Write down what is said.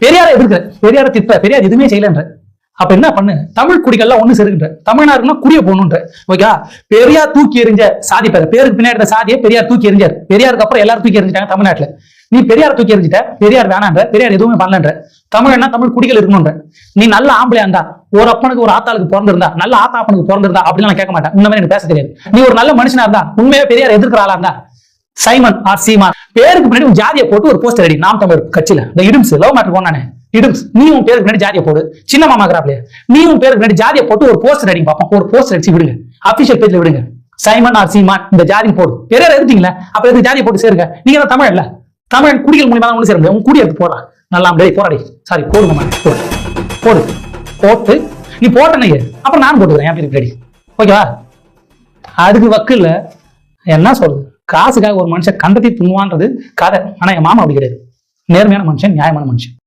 பெரியார எதிர்க்கிற, பெரியார திட்ட, பெரியார் எதுவுமே செய்யலன்ற. அப்ப என்ன பண்ணு, தமிழ் குடிகள்லாம் ஒண்ணு சேருகின்ற, தமிழ்நாடுனா குடிய போகணுன்ற. ஓகே, பெரியார் தூக்கி எறிஞ்ச சாதி பேர், பேருக்கு பின்னாடி சாதியை பெரியார் தூக்கி எறிஞ்சார். பெரியாருக்கு அப்புறம் எல்லாரும் தூக்கி எறிஞ்சிட்டாங்க தமிழ்நாட்டுல. நீ பெரியார் தூக்கி எறிஞ்சிட்ட, பெரியார் வேணான்ற, பெரியார் எதுவுமே பண்ணலன்ற. தமிழ்னா தமிழ் குடிகள் இருக்கணும்ன்ற. நீ நல்ல ஆம்பளையா இருந்தா, ஒரு அப்பனுக்கு ஒரு ஆத்தாளுக்கு பிறந்திருந்தா, நல்ல ஆத்தா அப்பனுக்கு பிறந்திருந்தா அப்படின்னு நான் கேட்க மாட்டேன். உண்மையே எனக்கு பேச தெரியாது. நீ ஒரு நல்ல மனுஷனா இருந்தா, உண்மையே பெரியார் எதிர்க்கிற ஆளா இருந்தா, சைமன் ஆர் சீமான் பேருக்கு பின்னாடி உன் ஜாதியை போட்டு ஒரு போஸ்டர் அடி. நாம் தமிழ் கட்சியில இந்த இடும்ஸ் லவ் மேட்டர் போனானே இடும்ஸ், நீ உன் பேருக்கு பின்னாடி ஜாதியை போடு. சின்ன மாமா கிராப்ல நீ உன் பேருக்கு பின்னாடி ஜாதியை போட்டு ஒரு போஸ்டர் அடி பார்ப்போம். ஒரு போஸ்டர் அடிச்சு விடுங்க, அபிஷியல் பேஜ்ல விடுங்க. சைமன் ஆர் சீமான் இந்த ஜாதி போடு. பெரியார் எடுத்தீங்களா, அப்ப எதுக்கு ஜாதியை போட்டு சேருங்க? நீங்க தான் தமிழ் இல்ல, தமிழ் குடிகள் மூலியமா தான் ஒண்ணு சேர முடியும். உன் குடி எடுத்து போடுறான் நல்லா போராடி, சாரி போடுங்க, போடு போடு போட்டு நீ போட்டனே, அப்புறம் நான் போட்டுக்கிறேன் என் பேருக்கு ரெடி. ஓகேவா? அதுக்கு வக்கு இல்ல. என்ன சொல்றது, காசுக்காக ஒரு மனுஷன் கண்டத்தை துணுவான்றது கதை. ஆனா என் மாமா அப்படி கிடையாது. நேர்மையான மனுஷன், நியாயமான மனுஷன்.